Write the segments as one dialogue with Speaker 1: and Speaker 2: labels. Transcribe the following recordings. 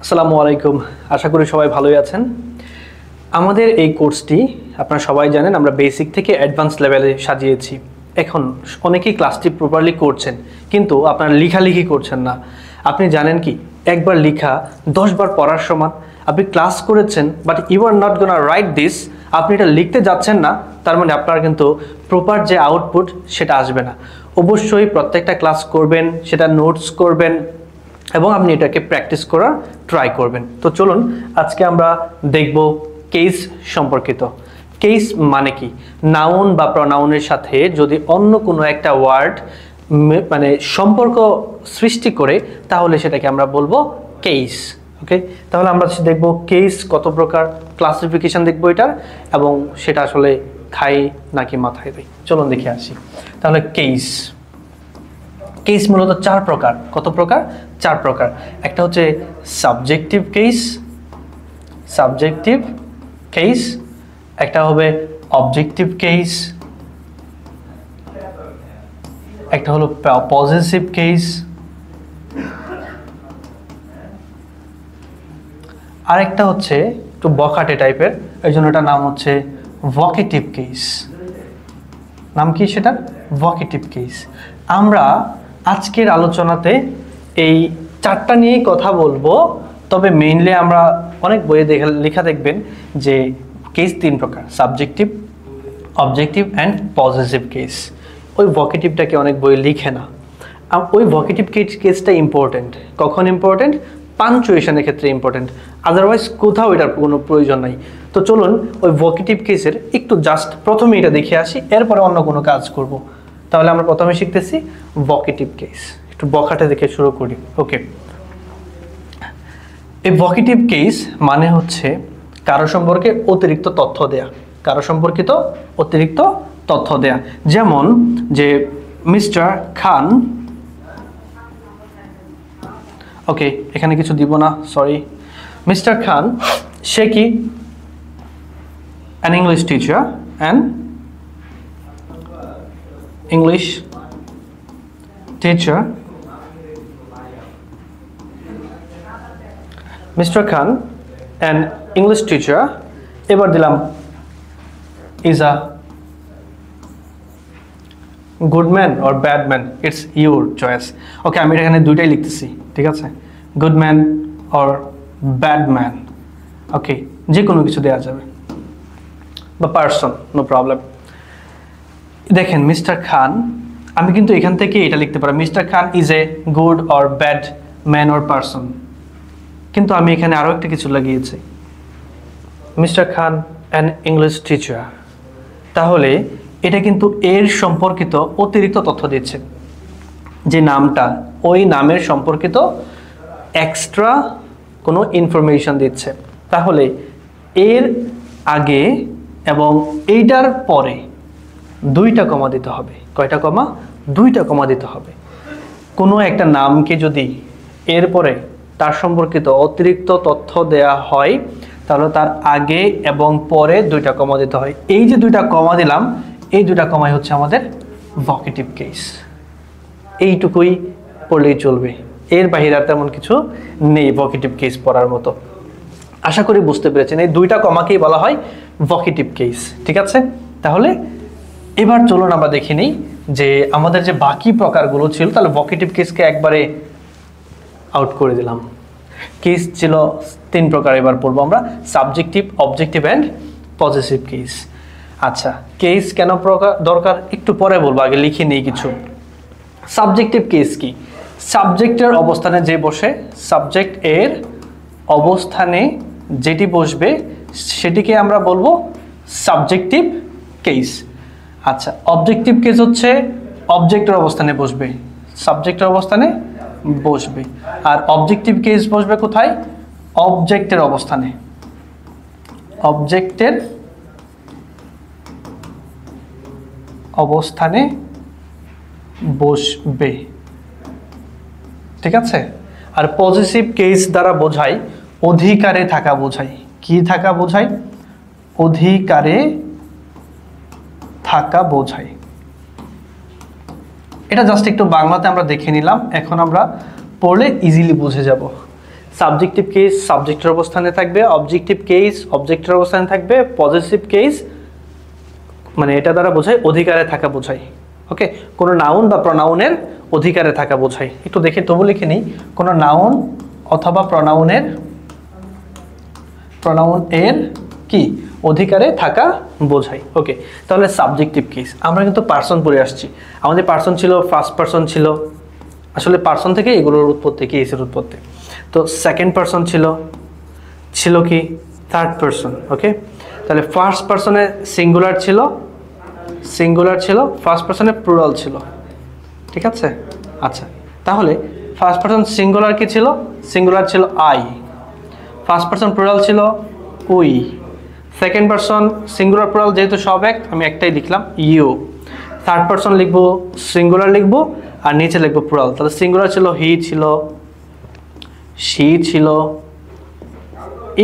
Speaker 1: আসসালামু আলাইকুম। আশা করি সবাই ভালোই আছেন। আমাদের এই কোর্সটি আপনারা সবাই জানেন আমরা বেসিক থেকে অ্যাডভান্স লেভেলে সাজিয়েছি। এখন অনেকেই ক্লাসটি প্রপারলি করছেন, কিন্তু আপনারা লেখালেখি করছেন না। আপনি জানেন কি, একবার লেখা 10 বার পড়ার সমান। আপনি ক্লাস করেছেন but you are not gonna write this, আপনি এটা লিখতে যাচ্ছেন না, তার মানে আপনার কিন্তু প্রপার যে আউটপুট সেটা আসবে না। অবশ্যই প্রত্যেকটা ক্লাস করবেন, সেটা নোটস করবেন এবং আপনি এটাকে প্র্যাকটিস করার ট্রাই করবেন। তো চলুন আজকে আমরা দেখব কেস সম্পর্কিত। কেস মানে কি? নাউন বা প্রনাউনের সাথে যদি অন্য কোনো একটা ওয়ার্ড মানে সম্পর্ক সৃষ্টি করে, তাহলে সেটাকে আমরা বলবো কেস। ওকে, তাহলে আমরা দেখব কেস কত প্রকার, ক্লাসিফিকেশন দেখবো এটার, এবং সেটা আসলে খাই নাকি মাথায় দেয়। চলুন দেখে আসি। তাহলে কেস কেস মূলত 4 প্রকার। কত প্রকার? 4 প্রকার। একটা হচ্ছে সাবজেক্টিভ কেস, একটা হবে অবজেক্টিভ কেস, একটা হলো পজেসিভ কেস, আর একটা হচ্ছে একটু বখাটে টাইপের, এই জন্য এটার নাম হচ্ছে ভোকেটিভ কেস। নাম কি সেটা? Vocative case. আমরা আজকের আলোচনাতে এই 4টা নিয়েই কথা বলবো। তবে মেইনলি আমরা অনেক বইয়ে লেখা দেখবেন যে কেস 3 প্রকার: subjective, objective and possessive case. ওই ভোকেটিভটাকে অনেক বই লিখে না। ওই ভোকেটিভ কেসটা ইম্পর্টেন্ট। কখন ইম্পর্টেন্ট? পাঞ্চুয়েশনের ক্ষেত্রে ইম্পর্টেন্ট, আদারওয়াইজ কোথাও এটার কোনো প্রয়োজন নাই। তো চলুন ওই ভোকেটিভ কেসের একটু জাস্ট প্রথমে এটা দেখে আসি, এরপরে অন্য কোনো কাজ করব। তাহলে আমরা প্রথমে শিখতেছি ভোকেটিভ কেস। একটু বখাটে দেখে শুরু করি। ওকে, এই ভোকেটিভ কেস মানে হচ্ছে কারো সম্পর্কে অতিরিক্ত তথ্য দেয়া, কারো সম্পর্কিত অতিরিক্ত তথ্য দেয়া। যেমন যে মিস্টার খান, ওকে এখানে কিছু দিব না, সরি। মিস্টার খান, সে কি an English teacher, an English teacher. Mr. Khan, an English teacher. এবার দিলাম is a good man or bad man, it's your choice. ওকে, আমি এখানে দুইটাই লিখতেছি, ঠিক আছে? Good man or bad man, okay, যে কোনো কিছু দেওয়া যাবে, বা পারসন, নো প্রবলেম। দেখেন মিস্টার খান, আমি কিন্তু এখান থেকে এটা লিখতে পারি, mister Khan is a good or bad man or person, কিন্তু আমি এখানে আরও একটা কিছু লাগিয়েছি, mister Khan an English teacher. তাহলে এটা কিন্তু এর সম্পর্কিত অতিরিক্ত তথ্য দিচ্ছে। যে নামটা, ওই নামের সম্পর্কিত এক্সট্রা কোনো ইনফরমেশন দিচ্ছে। তাহলে এর আগে এবং এইটার পরে 2টা কমা দিতে হবে। কয়টা কমা? 2টা কমা দিতে হবে। কোনো একটা নামকে যদি এরপরে তার সম্পর্কিত অতিরিক্ত তথ্য দেয়া হয়, তাহলে তার আগে এবং পরে 2টা কমা দিতে হয়। এই যে 2টা কমা দিলাম, এই 2টা কমাই হচ্ছে আমাদের ভোকেটিভ কেস। এইটুকুই পড়লেই চলবে, এর বাহিরে আর তেমন কিছু নেই ভোকেটিভ কেস পড়ার মতো। আশা করি বুঝতে পেরেছেন, এই 2টা কমাকেই বলা হয় ভোকেটিভ কেস, ঠিক আছে? তাহলে এবার চলুন আমরা দেখে নিই যে আমাদের যে বাকি প্রকারগুলো ছিল, তাহলে ভোকেটিভ কেসকে একবারে আউট করে দিলাম। কেস ছিল 3 প্রকার, এবার পড়বো আমরা subjective, objective and possessive case. আচ্ছা, কেস কেন দরকার একটু পরে বলবো, আগে লিখে নিই কিছু। সাবজেক্টিভ কেস কি? সাবজেক্টের অবস্থানে যে বসে, সাবজেক্ট এর অবস্থানে যেটি বসবে সেটিকে আমরা বলবো সাবজেক্টিভ কেস। আচ্ছা, অবজেক্টিভ কেস হচ্ছে অবজেক্টের অবস্থানে বসবে, সাবজেক্টের অবস্থানে বসবে। আর অবজেক্টিভ কেস বসবে কোথায়? অবজেক্টের অবস্থানে, অবজেক্টের অবস্থানে বসবে, ঠিক আছে? আর পজিটিভ কেস দ্বারা বোঝায় অধিকারে থাকা বোঝায়। কি থাকা বোঝায়? অধিকারে থাকা বোঝায়। এটা জাস্ট একটু বাংলাতে আমরা দেখে নিলাম, এখন আমরা পড়লে ইজিলি বুঝে যাব। সাবজেক্টিভ কেস সাবজেক্টের অবস্থানে থাকবে, অবজেক্টিভ কেস অবজেক্টের অবস্থানে থাকবে, পজিটিভ কেস মানে এটা দ্বারা বোঝায় অধিকারে থাকা বোঝায়। ওকে, কোনো নাউন বা প্রনাউনের অধিকারে থাকা বোঝায়। একটু দেখে তবু লিখে নিই, কোনো নাউন অথবা প্রনাউন এর কি অধিকারে থাকা বোঝায়। ওকে, তাহলে সাবজেক্টিভ কেস। আমরা কিন্তু পার্সন পড়ে আসছি, আমাদের পার্সন ছিল, ফার্স্ট পার্সন ছিল, আসলে পার্সন থেকে এগুলোর উৎপত্তি, কেসের উৎপত্তি। তো সেকেন্ড পার্সন ছিল কি থার্ড পার্সন। ওকে, তাহলে ফার্স্ট পার্সনে সিঙ্গুলার ছিল, ফার্স্ট পার্সনে প্লুরাল ছিল। ঠিক আছে, আচ্ছা তাহলে ফার্স্ট পার্সন সিঙ্গুলার কি ছিল? সিঙ্গুলার ছিল আই। ফার্স্ট পার্সন প্লুরাল ছিল we. Second person singular plural যেহেতু সব এক, আমি একটাই লিখলাম ইউ। থার্ড পার্সন লিখবো সিঙ্গুলার লিখবো আর নিচে লিখবো প্লুরাল। তাহলে সিঙ্গুলার ছিল হি ছিল, শি ছিল,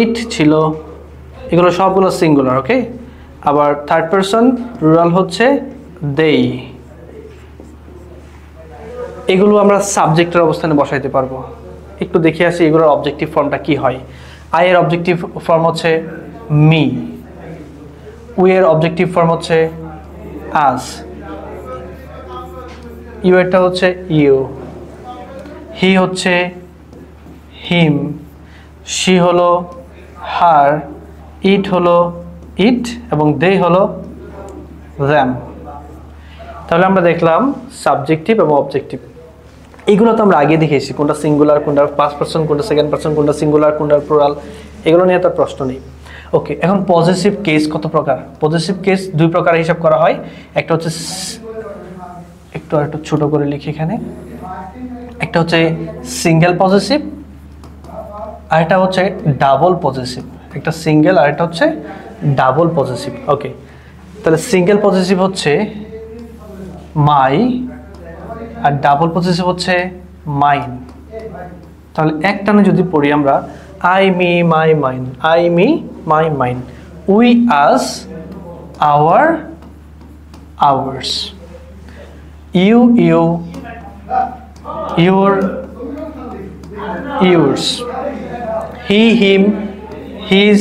Speaker 1: ইট ছিল, এগুলো সবগুলো সিঙ্গুলার। ওকে, আবার থার্ড পার্সন প্লুরাল হচ্ছে দেই। এগুলো আমরা সাবজেক্টের অবস্থানে বসাইতে পারবো। একটু দেখে আসি এগুলোর অবজেক্টিভ ফর্মটা কি হয়। আই এর অবজেক্টিভ ফর্ম হচ্ছে মি, উই এর অবজেক্টিভ ফর্ম হচ্ছে আস, ইউ এরটা হচ্ছে ইউ, হি হচ্ছে হিম, শি হলো হার, ইট হলো ইট এবং দে হলো দ্যাম। তাহলে আমরা দেখলাম সাবজেক্টিভ এবং অবজেক্টিভ। এগুলো তো আমরা আগে দেখেছি, কোনটা সিঙ্গুলার, কোনটা ফার্স্ট পার্সন, কোনটা সেকেন্ড পার্সন, কোনটা সিঙ্গুলার, কোনটা প্লুরাল, এগুলো নিয়ে তার প্রশ্ন নেই। ওকে, এখন পজিটিভ কেস কত প্রকার? পজিটিভ কেস দুই প্রকার হিসাব করা হয়। একটা হচ্ছে একটু ছোট করে লিখি এখানে, একটা হচ্ছে সিঙ্গেল পজিটিভ আর একটা হচ্ছে ডাবল পজিটিভ। একটা সিঙ্গেল আর একটা হচ্ছে ডাবল পজিটিভ। ওকে, তাহলে সিঙ্গেল পজিটিভ হচ্ছে মাই আর ডাবল পজিটিভ হচ্ছে মাইন। তাহলে একটানে যদি পড়ি আমরা, I me my mine, I me my mine, we us our ours, you you your yours, he him his,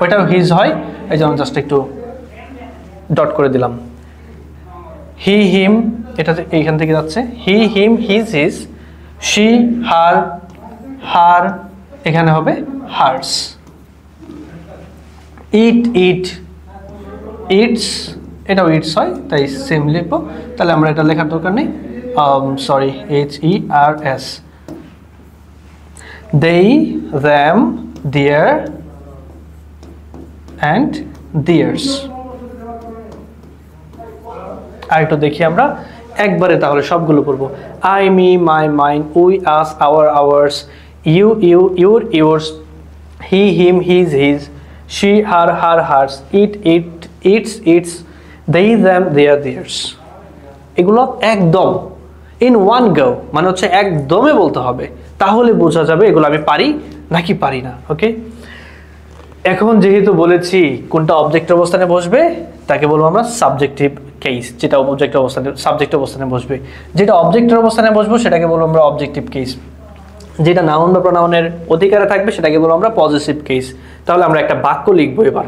Speaker 1: ওইটাও হিজ হয়, এই জন্য জাস্ট একটু ডট করে দিলাম। হি হিম এটা এইখান থেকে যাচ্ছে, he him his his, she her her, এখানে হবে হার্স। ইট ইট ইটস, এটাও ইটস হয় তাই সেম লিখবো। তাহলে আমরা এটা লেখার দরকার নেই, sorry HERS। they them their and theirs। আর একটু দেখি আমরা একবারে, তাহলে সবগুলো পড়বো। I me my mine, we us our ours, you you your yours, he him his his, she her her hers, it it its its, they them their theirs। এগুলো একদম ইন ওয়ান গো, মানে হচ্ছে একদমই বলতে হবে, তাহলে বোঝা যাবে এগুলো আমি পারি নাকি পারি না। ওকে, এখন যেহেতু বলেছি কোনটা অবজেক্টের অবস্থানে বসবে তাকে বলবো আমরা সাবজেক্টিভ কেস, যেটা অবজেক্টের অবস্থানে সাবজেক্টের অবস্থানে বসবে। যেটা অবজেক্টের অবস্থানে বসবো সেটাকে বলবো আমরা অবজেক্টিভ কেস। যেটা নাউন বা প্রনাউনের অধিকারে থাকবে সেটাকে বলবো আমরা পজিটিভ কেস। তাহলে আমরা একটা বাক্য লিখবো এবার।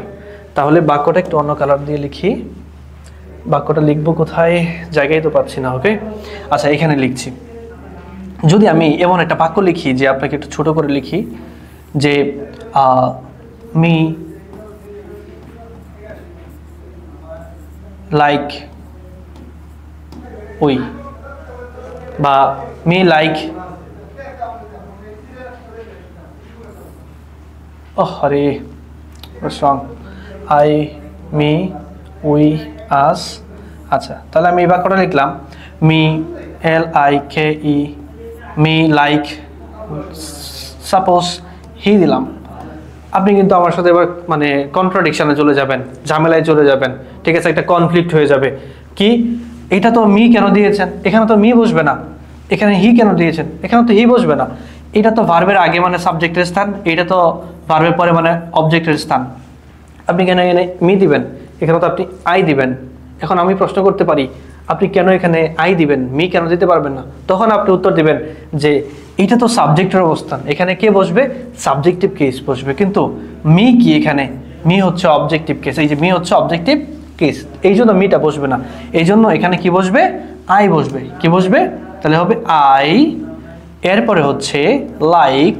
Speaker 1: তাহলে বাক্যটা একটু অন্য কালার দিয়ে লিখি। বাক্যটা লিখবো কোথায়, জায়গায় তো পাচ্ছি না। ওকে, আচ্ছা এখানে লিখছি। যদি আমি এমন একটা বাক্য লিখি যে আপনাকে একটু ছোট করে লিখি, যে মি লাইক উই, বা মি লাইক, আরে wrong, I me we us. আচ্ছা, তাহলে আমি এই বাক্যটা লিখলাম, me LIKE, me like, suppose he দিলাম। আপনি কিন্তু আমার সাথে এবার মানে কন্ট্রাডিকশনে চলে যাবেন, ঝামেলায় চলে যাবেন। ঠিক আছে, একটা কনফ্লিক্ট হয়ে যাবে। কি, এটা তো মি কেন দিয়েছেন, এখানে তো মি বসবে না, এখানে হি কেন দিয়েছেন, এখানে তো হি বসবে না, এটা তো ভার্বের আগে মানে সাবজেক্টের স্থান, এটা তো ভার্বের পরে মানে অবজেক্টের স্থান, আপনি কেন এনে মি দিবেন, এখানে তো আপনি আই দিবেন। এখন আমি প্রশ্ন করতে পারি, আপনি কেন এখানে আই দিবেন, মি কেন দিতে পারবেন না? তখন আপনি উত্তর দিবেন যে এটা তো সাবজেক্টের অবস্থান, এখানে কে বসবে? সাবজেক্টিভ কেস বসবে। কিন্তু মি কি এখানে? মি হচ্ছে অবজেক্টিভ কেস, এই যে মি হচ্ছে অবজেক্টিভ কেস, এই জন্য মিটা বসবে না। এই জন্য এখানে কি বসবে? আই বসবে। কি বসবে? তাহলে হবে আই, এরপরে হচ্ছে লাইক,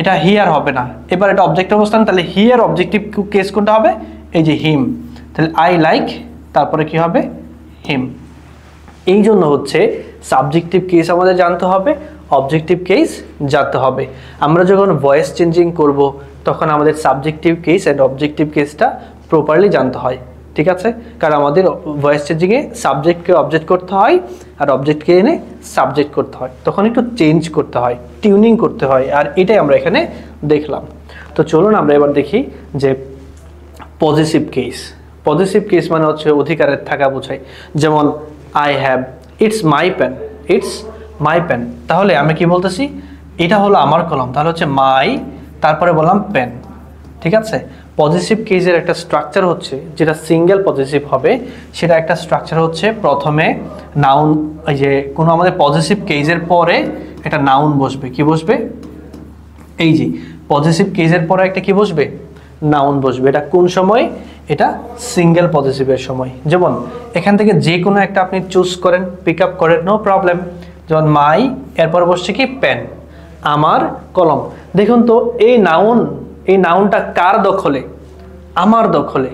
Speaker 1: এটা হিয়ার হবে না, এবার এটা অবজেক্ট অবস্থান, তাহলে হিয়ার অবজেক্টিভ কেস কোনটা হবে? এই যে হিম, তাহলে আই লাইক, তারপরে কি হবে? হিম। এই জন্য হচ্ছে সাবজেক্টিভ কেস আমাদের জানতে হবে, অবজেক্টিভ কেস জানতে হবে। আমরা যখন ভয়েস চেঞ্জিং করব তখন আমাদের সাবজেক্টিভ কেস অ্যান্ড অবজেক্টিভ কেসটা প্রপারলি জানতে হয়, ঠিক আছে? কারণ আমাদের ভয়েস চেঞ্জিংয়ে সাবজেক্টকে অবজেক্ট করতে হয় আর অবজেক্টকে এনে সাবজেক্ট করতে হয়, তখন একটু চেঞ্জ করতে হয়, টিউনিং করতে হয়, আর এটাই আমরা এখানে দেখলাম। তো চলুন আমরা এবার দেখি যে পজিটিভ কেস। পজিটিভ কেস মানে হচ্ছে অধিকারের থাকা বোঝায়। যেমন I have, it's my pen, it's my pen. তাহলে আমি কি বলতেছি? এটা হলো আমার কলম, তাহলে হচ্ছে মাই, তারপরে বললাম পেন, ঠিক আছে? পজিটিভ কেসের একটা স্ট্রাকচার হচ্ছে, যেটা সিঙ্গেল পজিটিভ হবে সেটা একটা স্ট্রাকচার হচ্ছে, প্রথমে নাউন, এই যে কোনো আমাদের পজিটিভ কেসের পরে একটা নাউন বসবে। কি বসবে? এই যে পজিটিভ কেসের পরে একটা কি বসবে? নাউন বসবে। এটা কোন সময়? এটা সিঙ্গেল পজিটিভের সময়। যেমন এখান থেকে যে কোনো একটা আপনি চুজ করেন, পিক আপ করেন, নো প্রবলেম। যেমন মাই, এরপর বসছে কি? পেন, আমার কলম। দেখুন তো এই নাউনটা কার দখলে? আমার দখলে।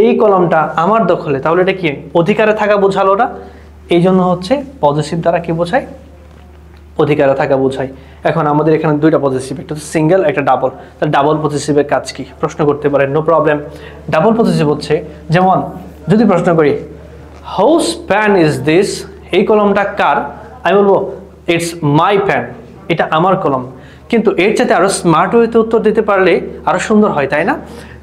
Speaker 1: এই কলমটা আমার দখলে, তাহলে এটা কি অধিকারে থাকা বোঝালো না? এই জন্য হচ্ছে পজিটিভ দ্বারা কি বোঝায়? অধিকারে থাকা বোঝায়। এখন আমাদের এখানে দুইটা পজিটিভ, একটা সিঙ্গেল, একটা ডাবল। তাহলে ডাবল পজিটিভের কাজ কি প্রশ্ন করতে পারেন, নো প্রবলেম। ডাবল পজিটিভ হচ্ছে, যেমন যদি প্রশ্ন করি হাউস প্যান ইজ দিস, এই কলমটা কার? আমি বলবো ইটস মাই প্যান, এটা আমার কলম। কিন্তু এর চাইতে আরো স্মার্ট ওয়েতে উত্তর দিতে পারলে আরো সুন্দর হয়, তাই না?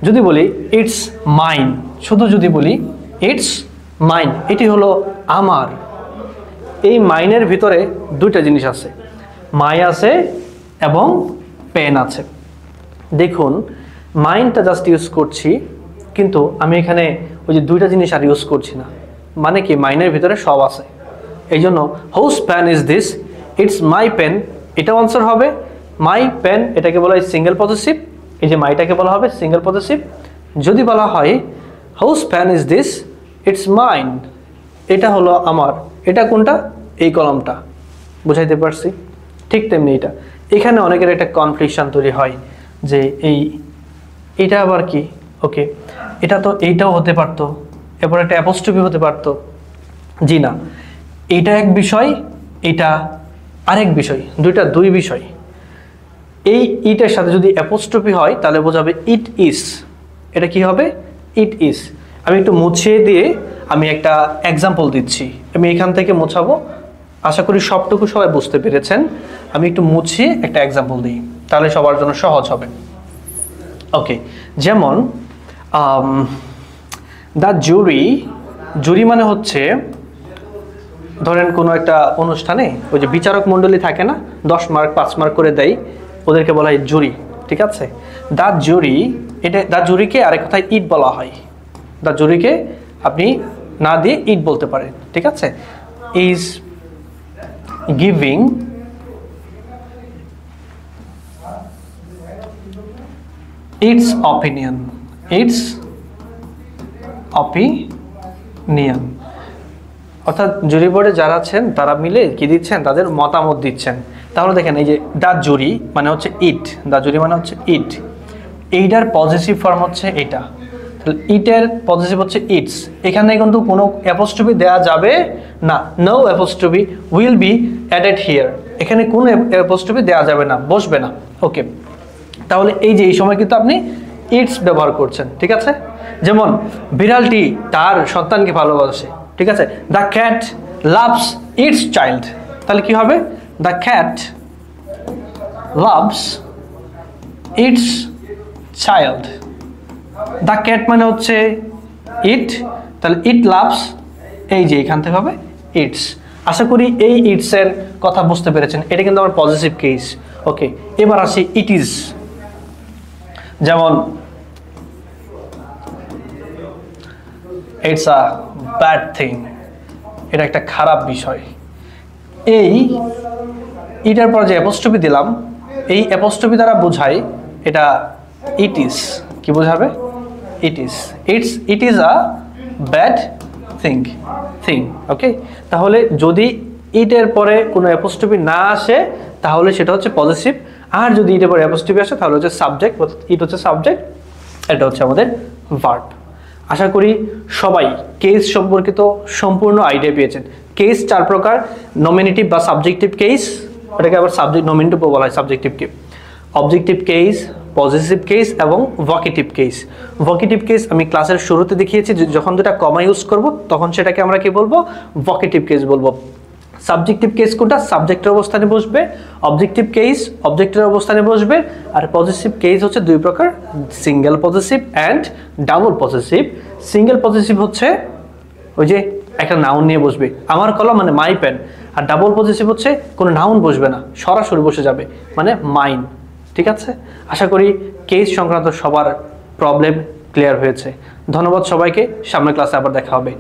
Speaker 1: যদি বলি ইটস মাইন, শুধু যদি বলি ইটস মাইন, এটি হলো আমার। এই মাইনের ভিতরে দুইটা জিনিস আছে, মাই আছে এবং পেন আছে। দেখুন মাইনটা জাস্ট ইউজ করছি, কিন্তু আমি এখানে ওই যে দুইটা জিনিস আর ইউজ করছি না। মানে কি? মাইনের ভিতরে সব আছে। এই জন্য whose pen is this, it's my pen, এটাও আনসার হবে। মাই পেন, এটাকে বলা হয় সিঙ্গেল পজিটিভ, এই যে মাইটাকে বলা হবে সিঙ্গেল পজিটিভ। যদি বলা হয় whose pen is this, it's mine, এটা হলো আমার, এটা কোনটা? এই কলমটা। বুঝাইতে পারছি? ঠিক তেমনি এটা, এখানে অনেকের একটা কনফ্লিকশন তৈরি হয় যে এটা আবার কি? ওকে, এটা তো এইটাও হতে পারতো, এরপর একটা অ্যাপোস্ট্রফি হতে পারতো। জি না, এটা এক বিষয়, এটা আরেক বিষয়, দুই বিষয়। এই ইটের সাথে যদি অ্যাপোস্ট্রফি হয় তাহলে বোঝাবে ইট ইজ, এটা কি হবে? It is. আমি একটু মুছিয়ে দিয়ে আমি একটা এক্সাম্পল দিচ্ছি, আমি এখান থেকে মোছাবো, আশা করি সবটুকু সবাই বুঝতে পেরেছেন। আমি একটু মুছিয়ে একটা এক্সাম্পল দিই, তাহলে সবার জন্য সহজ হবে। ওকে, যেমন দ্য জুরি মানে হচ্ছে, ধরেন কোনো একটা অনুষ্ঠানে ওই যে বিচারক মণ্ডলী থাকে না, 10 মার্ক 5 মার্ক করে দেয়, ওদেরকে বলা হয় জুরি, ঠিক আছে? দ্য জুরি, এটা দ্য জুরিকে আরেক কথায় ইট বলা হয়। দ্য জুরিকে আপনি না দিয়ে ইট বলতে পারেন, ঠিক আছে? Is giving it's opinion, it's opinion. অর্থাৎ জুরি বোর্ডে যারা আছেন তারা মিলে কি দিচ্ছেন? তাদের মতামত দিচ্ছেন। তাহলে দেখেন এই যে দ্য জুরি মানে হচ্ছে ইট, দ্য জুরি মানে হচ্ছে ইট, এইটার পজিটিভ ফর্ম হচ্ছে এটা, তাহলে ইটের পজিটিভ হচ্ছে ইটস। এখানে কিন্তু কোনো অ্যাপোস্ট্রফি দেওয়া যাবে না, no apostrophe will be added here, এখানে কোনো অ্যাপোস্ট্রফি দেওয়া যাবে না, বসবে না। ওকে, তাহলে এই যে এই সময় কিন্তু আপনি ইটস ব্যবহার করছেন, ঠিক আছে? যেমন বিড়ালটি তার সন্তানকে ভালোবাসে, ঠিক আছে? The cat loves it's child, তাহলে কি হবে? The cat loves it's child. The cat মানে হচ্ছে ইট, তাহলে ইট লাভস, এই যে এখান থেকে হবে ইটস। আশা করি এই ইটসের কথা বুঝতে পেরেছেন, এটা কিন্তু আমার পজিটিভ কেস। ওকে, এবার আসি ইট ইজ। যেমন ইটস আ ব্যাড থিং, এটা একটা খারাপ বিষয়। এই ইটার পর যে অ্যাপোস্ট্রফি দিলাম, এই অ্যাপোস্ট্রফি দ্বারা বোঝায় এটা ইট ইজ, কি বোঝাবে? It is, it is a bad thing. Okay, তাহলে যদি ইটের পরে কোনো অ্যাপোস্ট্রফি না আসে তাহলে সেটা হচ্ছে পজিটিভ, আর যদি ইটের পরে অ্যাপোস্ট্রফি আসে তাহলে হচ্ছে সাবজেক্ট, ইট হচ্ছে সাবজেক্ট, এটা হচ্ছে আমাদের ভার্ব। আশা করি সবাই কেস সম্পর্কিত সম্পূর্ণ আইডিয়া পেয়েছেন। কেস 4 প্রকার, নমিনেটিভ বা সাবজেক্টিভ কেস, এটাকে আবার সাবজেক্ট নমিনেটিভ বলা হয়, সাবজেক্টিভকে অবজেক্টিভ কেস, পজিটিভ কেস এবং ভোকেটিভ কেস। ভোকেটিভ কেস আমি ক্লাসের শুরুতে দেখিয়েছি, যখন দুটা কমা ইউজ করব তখন সেটাকে আমরা কি বলবো? ভোকেটিভ কেস বলবো। সাবজেক্টিভ কেস কোনটা? সাবজেক্টের অবস্থানে বসবে। অবজেক্টিভ কেস অবজেক্টের অবস্থানে বসবে। আর পজিটিভ কেস হচ্ছে 2 প্রকার, single positive and double positive. Single positive হচ্ছে ওই যে একটা নাউন নিয়ে বসবে, আমার কলম মানে মাই পেন। আর ডাবল পজিটিভ হচ্ছে কোনো নাউন বসবে না, সরাসরি বসে যাবে, মানে মাইন। ঠিক আছে, আশা করি কেস সংক্রান্ত সবার প্রবলেম ক্লিয়ার হয়েছে। ধন্যবাদ সবাইকে, সামনের ক্লাসে আবার দেখা হবে।